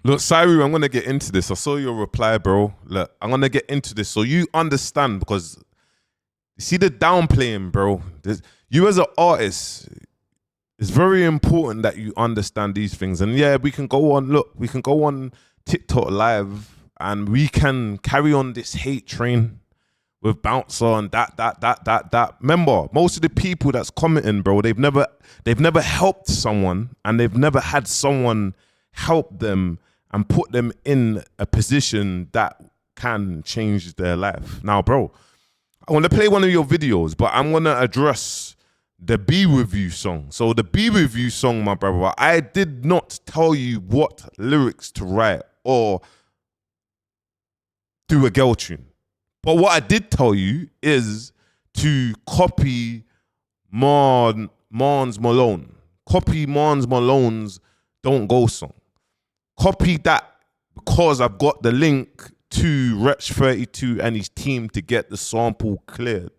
Look, Siru, I'm gonna get into this. I saw your reply, bro. Look, I'm gonna get into this so you understand because you see the downplaying, bro. You as an artist, it's very important that you understand these things. And yeah, we can go on. Look, we can go on TikTok live and we can carry on this hate train with bouncer and that. Remember, most of the people that's commenting, bro, they've never helped someone and they've never had someone help them and put them in a position that can change their life. Now, bro, I want to play one of your videos, but I'm going to address the Be With You song. So the Be With You song, my brother, I did not tell you what lyrics to write or do a girl tune. But what I did tell you is to copy Mons Malone. Copy Mons Malone's Don't Go song. Copy that because I've got the link to Wretch32 and his team to get the sample cleared.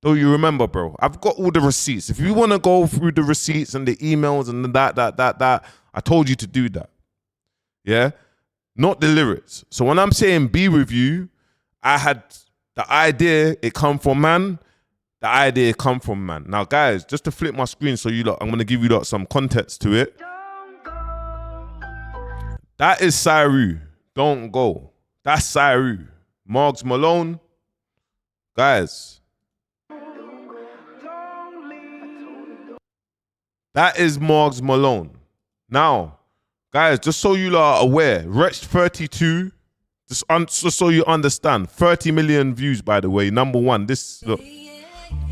Do you remember, bro? I've got all the receipts. If you want to go through the receipts and the emails and that, I told you to do that. Yeah? Not the lyrics. So when I'm saying Be With You, I had the idea, it come from man. The idea come from man. Now, guys, just to flip my screen so you lot, I'm going to give you lot some context to it. That is Siru. Don't go. That's Siru. Margs Malone. Guys. That is Margs Malone. Now, guys, just so you lot are aware, Wretch32, just so you understand, 30 million views, by the way. Number one, this, look.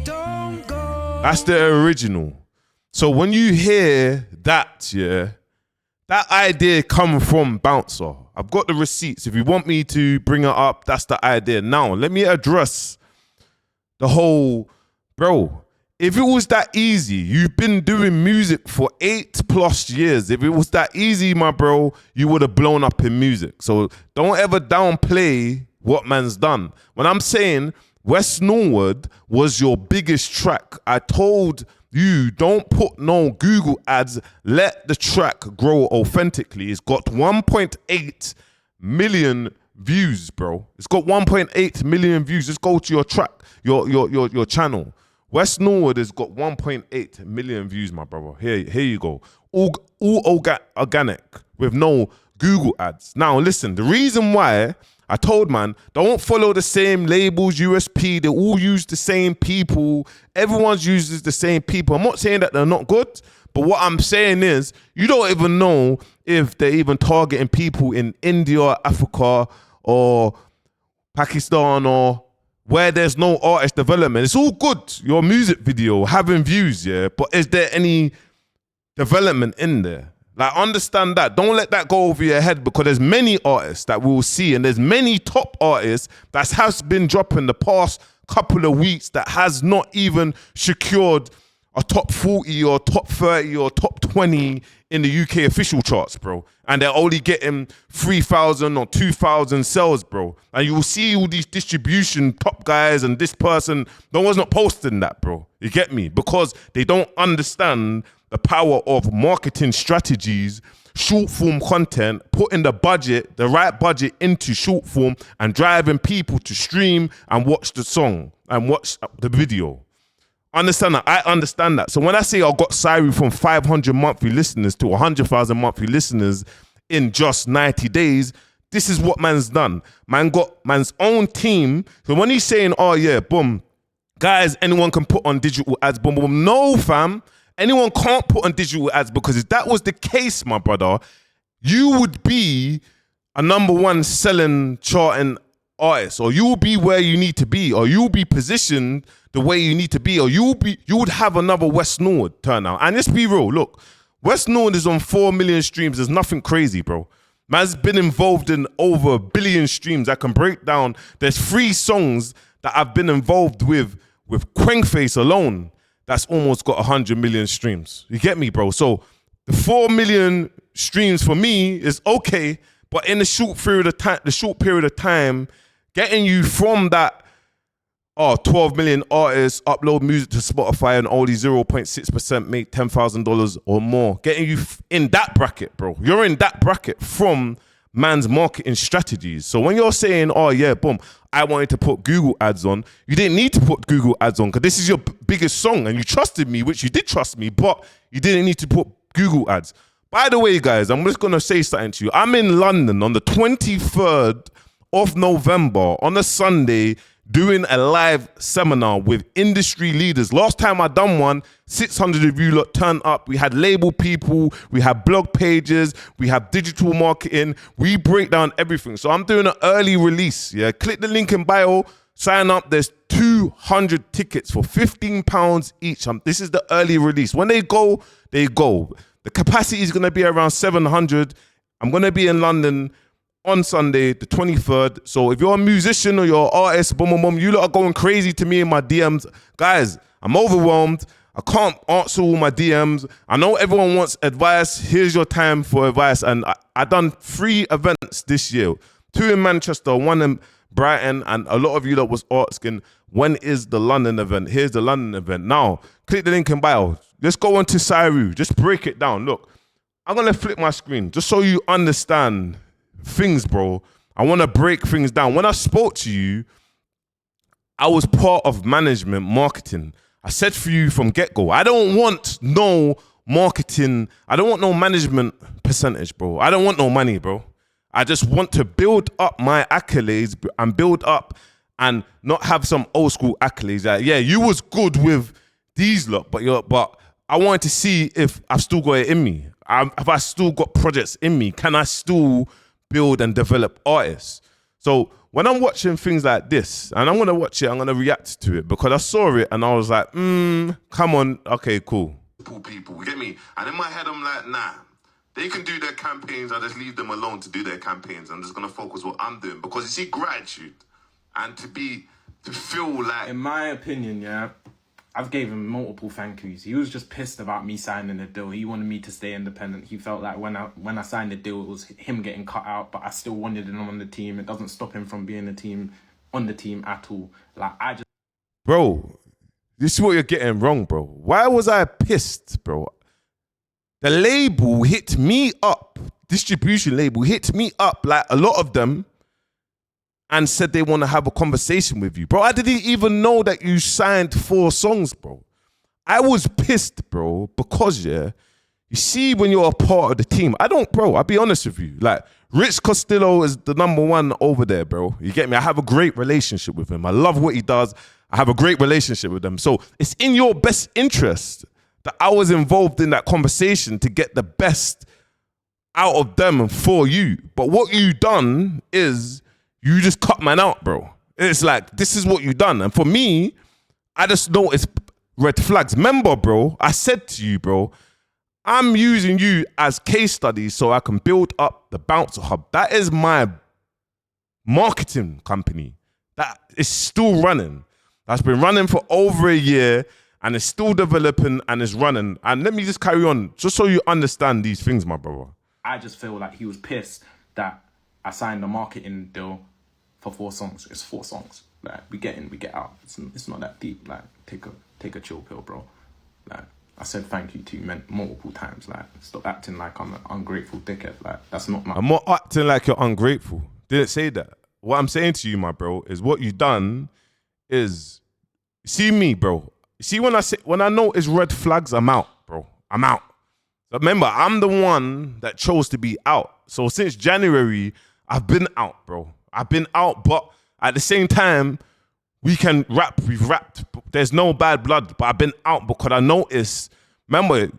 That's the original. So when you hear that, yeah, that idea come from Bouncer. I've got the receipts. If you want me to bring it up, that's the idea. Now, let me address the whole, bro, if it was that easy, you've been doing music for 8+ years. If it was that easy, my bro, you would have blown up in music. So don't ever downplay what man's done. When I'm saying West Norwood was your biggest track, I told you don't put no Google ads. Let the track grow authentically. It's got 1.8 million views, bro. It's got 1.8 million views. Just go to your track, your channel. West Norwood has got 1.8 million views, my brother. Here you go. All organic with no Google ads. Now, listen, the reason why I told man, don't follow the same labels, USP. They all use the same people. Everyone uses the same people. I'm not saying that they're not good, but what I'm saying is you don't even know if they're even targeting people in India, Africa, or Pakistan, or where there's no artist development. It's all good, your music video, having views, yeah, but is there any development in there? Like, understand that. Don't let that go over your head because there's many artists that we'll see and there's many top artists that has been dropping the past couple of weeks that has not even secured a top 40 or top 30 or top 20 in the UK official charts, bro. And they're only getting 3,000 or 2,000 sales, bro. And you will see all these distribution top guys and this person, no one's not posting that, bro. You get me? Because they don't understand the power of marketing strategies, short form content, putting the right budget into short form and driving people to stream and watch the song and watch the video. Understand that? I understand that. So when I say I got Siru from 500 monthly listeners to 100,000 monthly listeners in just 90 days, this is what man's done. Man got man's own team. So when he's saying, oh yeah, boom, guys, anyone can put on digital ads, boom, boom. No, fam. Anyone can't put on digital ads because if that was the case, my brother, you would be a #1 selling charting artist, or you will be where you need to be, or you'll be positioned the way you need to be, or you would have another West Norwood turnout. And let's be real, look, West Norwood is on 4 million streams. There's nothing crazy, bro. Man's been involved in over 1 billion streams. I can break down. There's 3 songs that I've been involved with Quengface alone. That's almost got 100 million streams. You get me, bro? So the 4 million streams for me is okay, but in the short period of time, getting you from that 12 million artists upload music to Spotify and only 0.6% make $10,000 or more. Getting you in that bracket, bro. You're in that bracket from man's marketing strategies. So when you're saying, oh yeah, boom, I wanted to put Google ads on, you didn't need to put Google ads on because this is your biggest song and you trusted me, which you did trust me, but you didn't need to put Google ads. By the way, guys, I'm just going to say something to you. I'm in London on the 23rd of November on a Sunday doing a live seminar with industry leaders. Last time I done one, 600 of you lot turned up. We had label people, we had blog pages, we have digital marketing. We break down everything. So I'm doing an early release. Yeah, click the link in bio, sign up. There's 200 tickets for £15 each. This is the early release. When they go, they go. The capacity is going to be around 700. I'm going to be in London on Sunday, the 23rd. So if you're a musician or you're an artist, boom, boom, boom, you lot are going crazy to me in my DMs. Guys, I'm overwhelmed. I can't answer all my DMs. I know everyone wants advice. Here's your time for advice. And I done 3 events this year. 2 in Manchester, 1 in Brighton. And a lot of you lot was asking, when is the London event? Here's the London event. Now, click the link in bio. Let's go on to Siru. Just break it down. Look, I'm going to flip my screen just so you understand things, bro. I want to break things down. When I spoke to you, I was part of management marketing. I said for you from get-go, I don't want no marketing. I don't want no management percentage, bro. I don't want no money, bro. I just want to build up my accolades and build up and not have some old school accolades. Like, yeah, you was good with these lot, but I wanted to see if I've still got it in me. Have I still got projects in me? Can I still build and develop artists? So when I'm watching things like this, and I'm going to watch it, I'm going to react to it because I saw it and I was like, come on, okay, cool. People, you get me? And in my head, I'm like, nah, they can do their campaigns. I just leave them alone to do their campaigns. I'm just going to focus what I'm doing because you see, gratitude and to feel like... In my opinion, yeah, I've gave him multiple thank yous. He was just pissed about me signing the deal. He wanted me to stay independent. He felt like when I signed the deal, it was him getting cut out, but I still wanted him on the team. It doesn't stop him from being on the team at all. Like, I just... Bro, this is what you're getting wrong, bro. Why was I pissed, bro? The label hit me up, distribution label hit me up, like a lot of them, and said they want to have a conversation with you. Bro, I didn't even know that you signed 4 songs, bro. I was pissed, bro, because, yeah, you see when you're a part of the team, I'll be honest with you. Like, Rich Costello is the #1 over there, bro. You get me? I have a great relationship with him. I love what he does. I have a great relationship with him. So it's in your best interest that I was involved in that conversation to get the best out of them for you. But what you done is... you just cut man out, bro. It's like, this is what you done. And for me, I just noticed red flags. Remember, bro, I said to you, bro, I'm using you as case studies so I can build up the Bouncer Hub. That is my marketing company. That is still running. That's been running for over a year and it's still developing and it's running. And let me just carry on, just so you understand these things, my brother. I just feel like he was pissed that I signed a marketing deal for 4 songs. It's 4 songs. Like, we get in, we get out. It's not that deep. Like, take a chill pill, bro. Like, I said thank you to you multiple times. Like, stop acting like I'm an ungrateful dickhead. Like, that's not my... I'm not acting like you're ungrateful. Didn't say that. What I'm saying to you, my bro, is what you done is... See me, bro. See, when I notice red flags, I'm out, bro. I'm out. Remember, I'm the one that chose to be out. So since January, I've been out, bro. I've been out, but at the same time, we can rap. We've rapped. There's no bad blood, but I've been out because I noticed. Remember,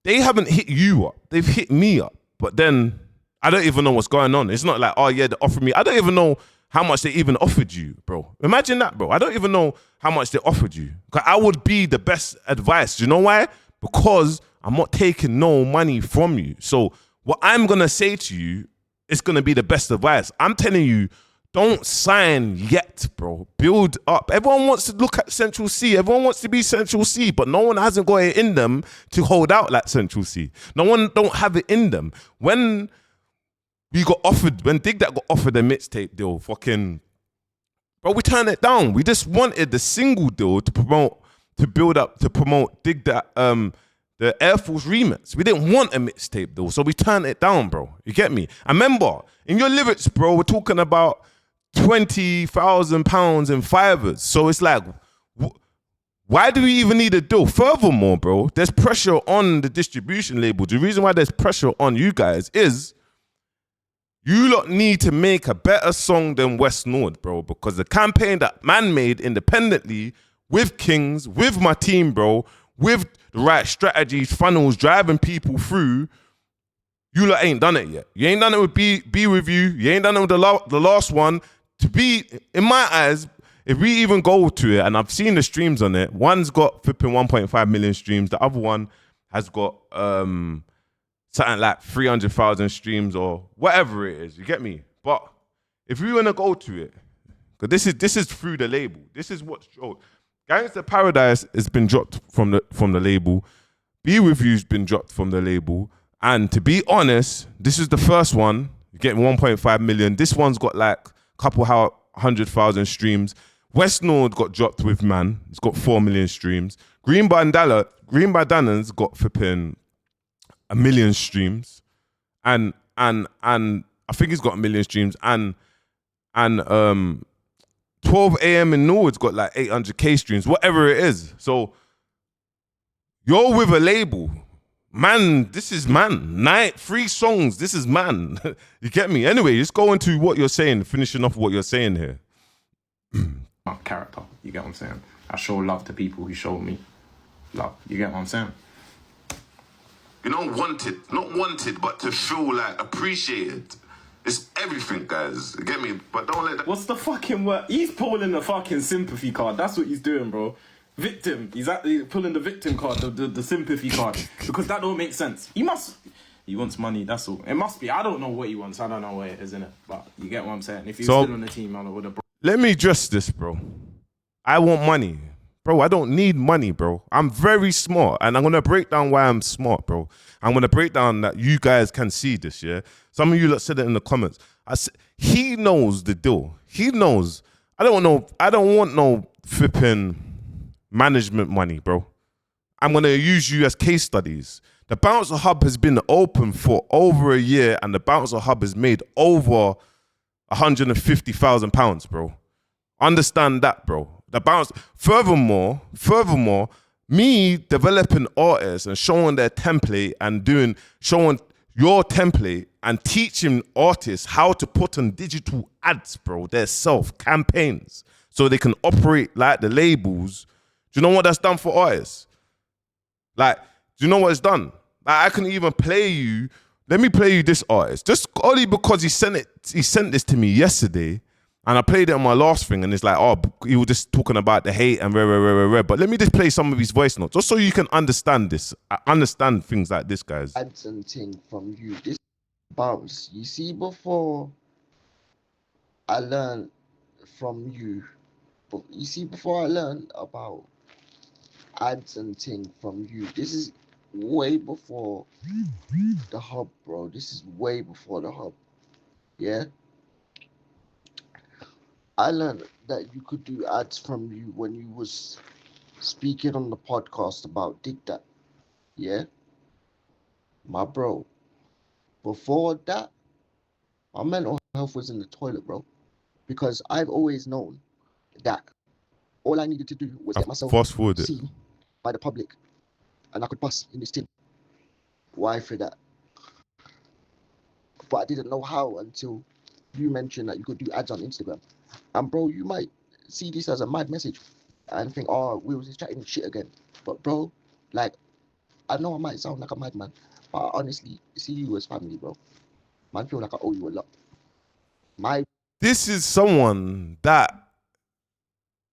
they haven't hit you up. They've hit me up. But then I don't even know what's going on. It's not like, oh yeah, they offered me. I don't even know how much they even offered you, bro. Imagine that, bro. I don't even know how much they offered you. Because I would be the best advice. Do you know why? Because I'm not taking no money from you. So what I'm going to say to you is going to be the best advice. I'm telling you, don't sign yet, bro. Build up. Everyone wants to look at Central C. Everyone wants to be Central C, but no one hasn't got it in them to hold out like Central C. No one don't have it in them. When Dig That got offered a mixtape deal, fucking Bro, we turned it down. We just wanted the single deal to promote Dig That, the Air Force remix. We didn't want a mixtape deal, so we turned it down, bro. You get me? I remember, in your lyrics, bro, we're talking about £20,000 in fivers. So it's like, why do we even need a deal? Furthermore, bro, there's pressure on the distribution label. The reason why there's pressure on you guys is you lot need to make a better song than West Nord, bro, because the campaign that man made independently with Kings, with my team, bro, with the right strategies, funnels, driving people through, you lot ain't done it yet. You ain't done it with Be With You. You ain't done it with the last one. To be, in my eyes, if we even go to it, and I've seen the streams on it, one's got flipping 1.5 million streams. The other one has got something like 300,000 streams or whatever it is. You get me? But if we want to go to it, because this is through the label. This is what's showed. Gangsta Paradise has been dropped from the label. Be With You's been dropped from the label. And to be honest, this is the first one. You're getting 1.5 million. This one's got like a couple 100,000 streams. West Nord got dropped with Man. It's got 4 million streams. Green Bandana's got flipping 1 million streams. And I think he's got 1 million streams. And 12 a.m. in Norwood's got like 800k streams, whatever it is. So you're with a label. Man, this is Man. 3 songs, this is Man. You get me? Anyway, just go into what you're saying, finishing off what you're saying here. Character, you get what I'm saying? I show love to people who show me love. You get what I'm saying? You know, not wanted, but to feel like appreciated. It's everything, guys. You get me? But don't let that. What's the fucking word? He's pulling the fucking sympathy card. That's what he's doing, bro. Victim. He's actually pulling the victim card, the sympathy card. Because that don't make sense. He wants money, that's all. It must be. I don't know what he wants. I don't know where it is, innit? But you get what I'm saying? If he was still on the team, I would have. Let me address this, bro. I want money. Bro, I don't need money, bro. I'm very smart, and I'm going to break down why I'm smart, bro. I'm going to break down that you guys can see this, yeah? Some of you lot said it in the comments. He knows the deal. He knows. I don't want no flipping management money, bro. I'm going to use you as case studies. The Bouncer Hub has been open for over a year, and the Bouncer Hub has made over £150,000, bro. Understand that, bro. Furthermore, me developing artists and showing their template and showing your template and teaching artists how to put on digital ads, bro, their campaigns, so they can operate like the labels. Do you know what that's done for artists? Like, do you know what it's done? Like, I can even play you. Let me play you this artist. Just only because he sent this to me yesterday, and I played it on my last thing, and it's like, oh, he was just talking about the hate and rare. But let me just play some of his voice notes, just so you can understand this. Understand things like this, guys. Add something from you. This bounce. You see, before I learned from you, but you see, before I learned about ads and thing from you, this is way before the hub, bro. This is way before the hub. Yeah. I learned that you could do ads from you when you was speaking on the podcast about Dig That. Yeah? My bro. Before that, my mental health was in the toilet, bro. Because I've always known that all I needed to do was get myself seen by the public, and I could bust in this thing. Why for that? But I didn't know how until you mentioned that you could do ads on Instagram. And bro, you might see this as a mad message and think, oh, we was just chatting shit again. But bro, like, I know I might sound like a madman, but I honestly see you as family, bro. Man, I feel like I owe you a lot. This is someone that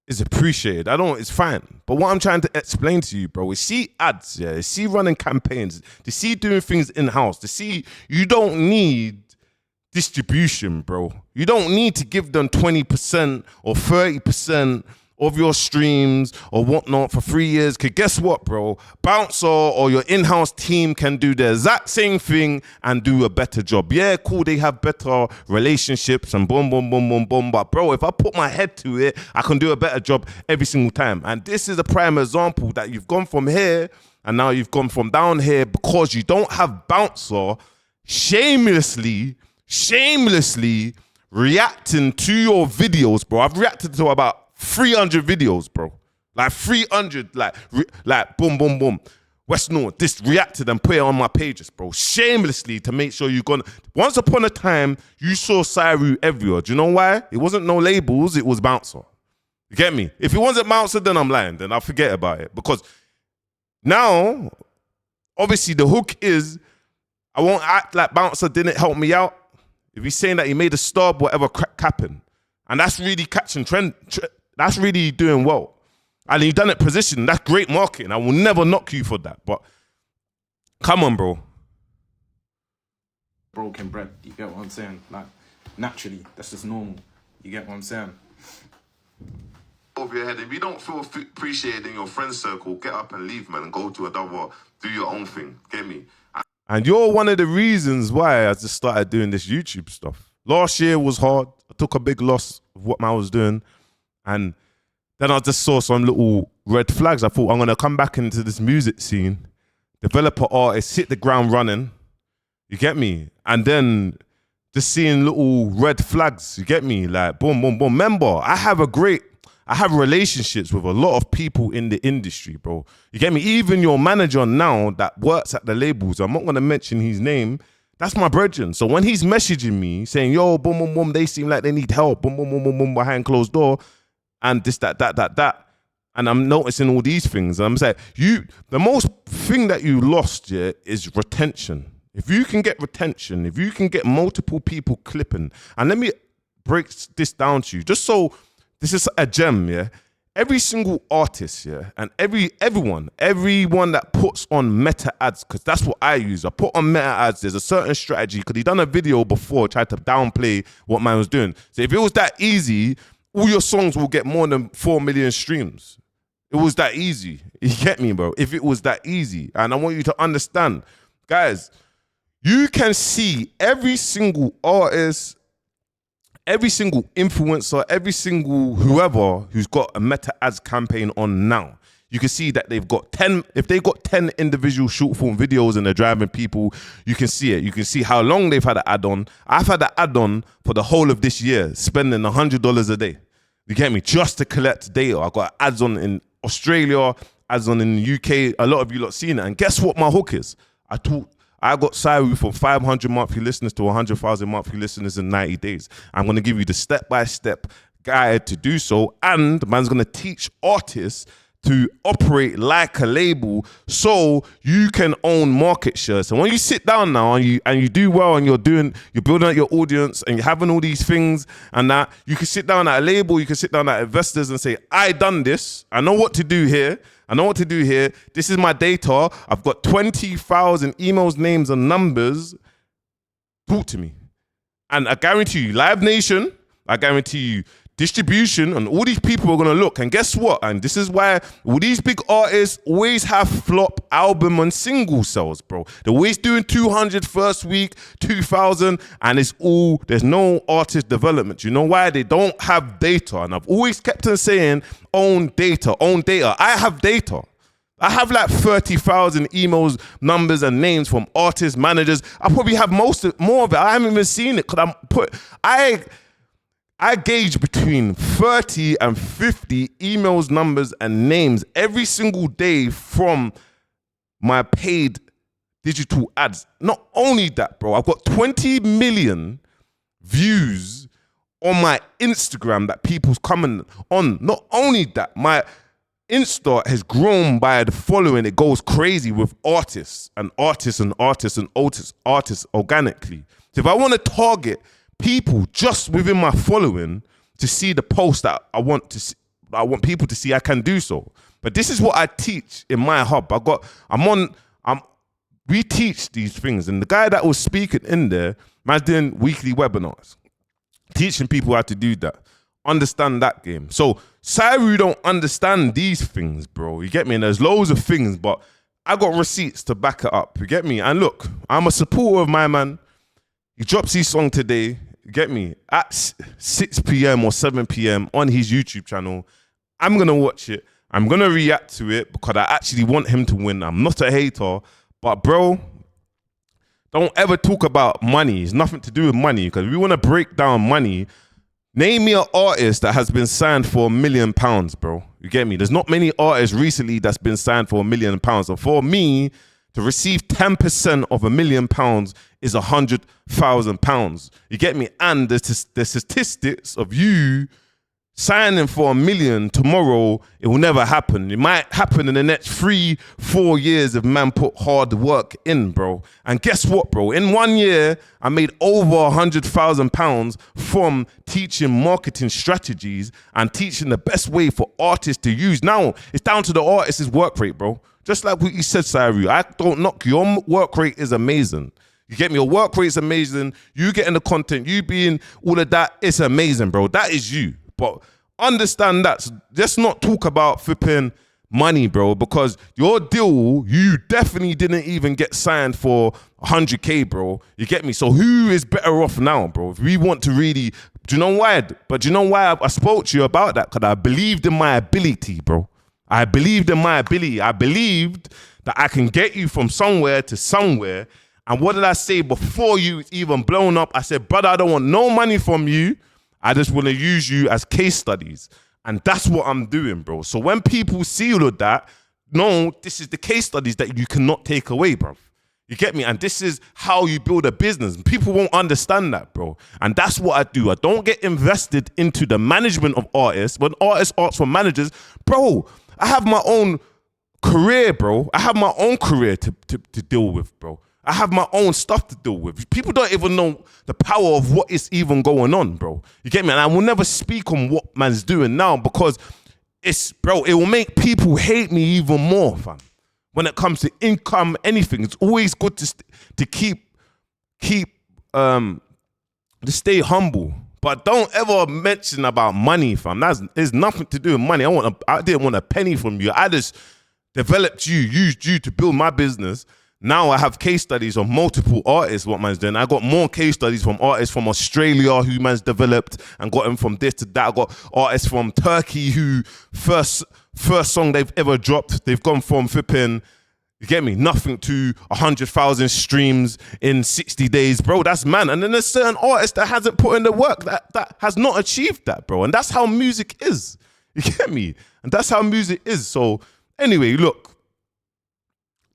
is appreciated. It's fine. But what I'm trying to explain to you, bro, is see ads, yeah, see running campaigns, to see doing things in-house, to see you don't need distribution, bro. You don't need to give them 20% or 30% of your streams or whatnot for 3 years. Cause guess what, bro? Bouncer or your in-house team can do the exact same thing and do a better job. Yeah, cool, they have better relationships and boom, boom, boom, boom, boom. But bro, if I put my head to it, I can do a better job every single time. And this is a prime example that you've gone from here and now you've gone from down here because you don't have Bouncer shamelessly reacting to your videos, bro. I've reacted to about 300 videos, bro. Like 300, like boom, boom, boom. West North, this reacted and put it on my pages, bro. Shamelessly to make sure you're gonna. Once upon a time, you saw Siru everywhere. Do you know why? It wasn't no labels, it was Bouncer. You get me? If it wasn't Bouncer, then I'm lying. Then I'll forget about it. Because now, obviously, the hook is I won't act like Bouncer didn't help me out. If he's saying that he made a stub, whatever, capping. And that's really catching trend. That's really doing well. And he done it position. That's great marketing. I will never knock you for that. But come on, bro. Broken bread. You get what I'm saying? Like, naturally, that's just normal. You get what I'm saying? Over your head. If you don't feel appreciated in your friend circle, get up and leave, man, and go to another, do your own thing. Get me? And you're one of the reasons why I just started doing this YouTube stuff. Last year was hard. I took a big loss of what I was doing. And then I just saw some little red flags. I thought I'm going to come back into this music scene, develop an artist, hit the ground running. You get me? And then just seeing little red flags. You get me? Like, boom, boom, boom. Remember, I have relationships with a lot of people in the industry, bro. You get me? Even your manager now that works at the labels, I'm not going to mention his name, that's my brethren. So when he's messaging me saying, yo, boom, boom, boom, they seem like they need help, boom, boom, boom, boom, boom, behind closed door, and this, that. And I'm noticing all these things. And I'm saying, the most thing that you lost, yeah, is retention. If you can get retention, if you can get multiple people clipping, and let me break this down to you, just so this is a gem, yeah? Every single artist, yeah, and everyone that puts on meta ads, because that's what I use. I put on meta ads, there's a certain strategy, because he done a video before, tried to downplay what man was doing. So if it was that easy, all your songs will get more than 4 million streams. It was that easy. You get me, bro? If it was that easy. And I want you to understand, guys, you can see every single artist, every single influencer, every single whoever who's got a meta ads campaign on now. You can see that they've got 10, if they got 10 individual short form videos and they're driving people, you can see it. You can see how long they've had an ad on. I've had an ad on for the whole of this year, spending $100 a day. You get me? Just to collect data. I got ads on in Australia, ads on in the UK. A lot of you lot seen it. And guess what my hook is? I got Siru from 500 monthly listeners to 100,000 monthly listeners in 90 days. I'm going to give you the step-by-step guide to do so. And man's going to teach artists to operate like a label so you can own market share. So when you sit down now and you do well and you're building out your audience and you're having all these things and that, you can sit down at a label, you can sit down at investors and say, I done this. I know what to do here. This is my data. I've got 20,000 emails, names, and numbers. Talk to me. And I guarantee you, Live Nation, I guarantee you, distribution, and all these people are going to look. And guess what? And this is why all these big artists always have flop album and single sales, bro. They're always doing 200 first week, 2,000, and there's no artist development. You know why? They don't have data. And I've always kept on saying, own data. I have data. I have like 30,000 emails, numbers, and names from artists, managers. I probably have more of it. I haven't even seen it because I gauge between 30 and 50 emails, numbers, and names every single day from my paid digital ads. Not only that, bro, I've got 20 million views on my Instagram that people's coming on. Not only that, my Insta has grown by the following. It goes crazy with artists organically. So if I want to target people just within my following to see the post that I want people to see, I can do so. But this is what I teach in my hub. We teach these things. And the guy that was speaking in there, man's doing weekly webinars, teaching people how to do that. understand that game. So Siru don't understand these things, bro. You get me? And there's loads of things, but I got receipts to back it up. You get me? And look, I'm a supporter of my man. He drops his song today. You get me? At 6 p.m. or 7 p.m. on his YouTube channel. I'm going to watch it. I'm going to react to it because I actually want him to win. I'm not a hater. But, bro, don't ever talk about money. It's nothing to do with money because we want to break down money. Name me an artist that has been signed for £1 million, bro. You get me? There's not many artists recently that's been signed for £1 million. And for me to receive 10% of £1 million is £100,000. You get me? And the statistics of you signing for £1 million tomorrow, it will never happen. It might happen in the next 3-4 years if man put hard work in, bro. And guess what, bro? In 1 year, I made over £100,000 from teaching marketing strategies and teaching the best way for artists to use. Now, it's down to the artist's work rate, bro. Just like what you said, Siru, I don't knock you. Your work rate is amazing. You get me? Your work rate is amazing. You getting the content, you being all of that, it's amazing, bro. That is you. But understand that. Let's not talk about flipping money, bro, because your deal, you definitely didn't even get signed for 100K, bro. You get me? So who is better off now, bro? If we want to really, do you know why? But do you know why I spoke to you about that? Because I believed in my ability, bro. I believed in my ability. I believed that I can get you from somewhere to somewhere. And what did I say before you even blown up? I said, brother, I don't want no money from you. I just want to use you as case studies. And that's what I'm doing, bro. So when people see all of that, no, this is the case studies that you cannot take away, bro. You get me? And this is how you build a business. People won't understand that, bro. And that's what I do. I don't get invested into the management of artists. When artists ask for managers, bro, I have my own career, bro. I have my own career to deal with, bro. I have my own stuff to deal with. People don't even know the power of what is even going on, bro. You get me? And I will never speak on what man's doing now because it's, bro, it will make people hate me even more, fam. When it comes to income, anything, it's always good to stay humble. But don't ever mention about money, fam. There's nothing to do with money. I didn't want a penny from you. I just developed you, used you to build my business. Now I have case studies of multiple artists, what man's doing. I got more case studies from artists from Australia who man's developed and got them from this to that. I got artists from Turkey who first song they've ever dropped, they've gone from flipping, you get me, nothing to 100,000 streams in 60 days, bro. That's man. And then there's certain artists that hasn't put in the work that has not achieved that, bro. And that's how music is. You get me? And that's how music is. So anyway, look.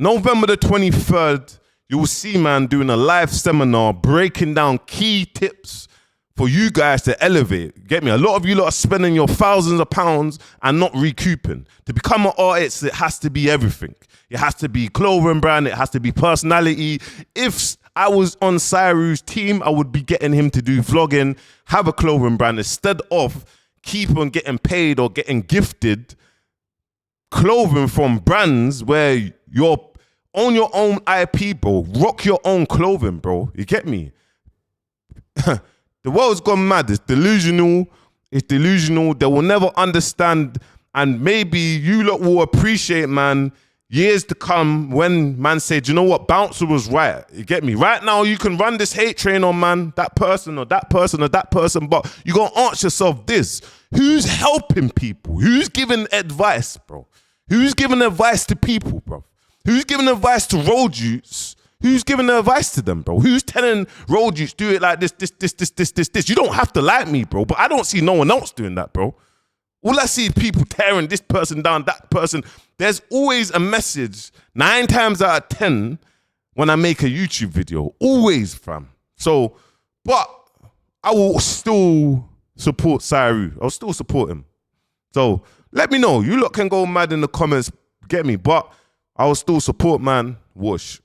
November the 23rd, you will see man doing a live seminar breaking down key tips for you guys to elevate. Get me? A lot of you lot are spending your thousands of pounds and not recouping. To become an artist, it has to be everything. It has to be clothing brand. It has to be personality. If I was on Siru's team, I would be getting him to do vlogging, have a clothing brand instead of keep on getting paid or getting gifted clothing from brands where you're own your own IP, bro. Rock your own clothing, bro. You get me? The world's gone mad. It's delusional. It's delusional. They will never understand. And maybe you lot will appreciate, man, years to come when man said, you know what, Bouncer was right. You get me? Right now, you can run this hate train on, man, that person or that person or that person, but you got to ask yourself this. Who's helping people? Who's giving advice, bro? Who's giving advice to people, bro? Who's giving advice to road youths? Who's giving the advice to them, bro? Who's telling road youths, do it like this? You don't have to like me, bro, but I don't see no one else doing that, bro. All I see is people tearing this person down, that person. There's always a message 9 times out of 10 when I make a YouTube video. Always, fam. So, but I will still support Siru. I'll still support him. So, let me know. You lot can go mad in the comments, get me, but I will still support, man. Whoosh.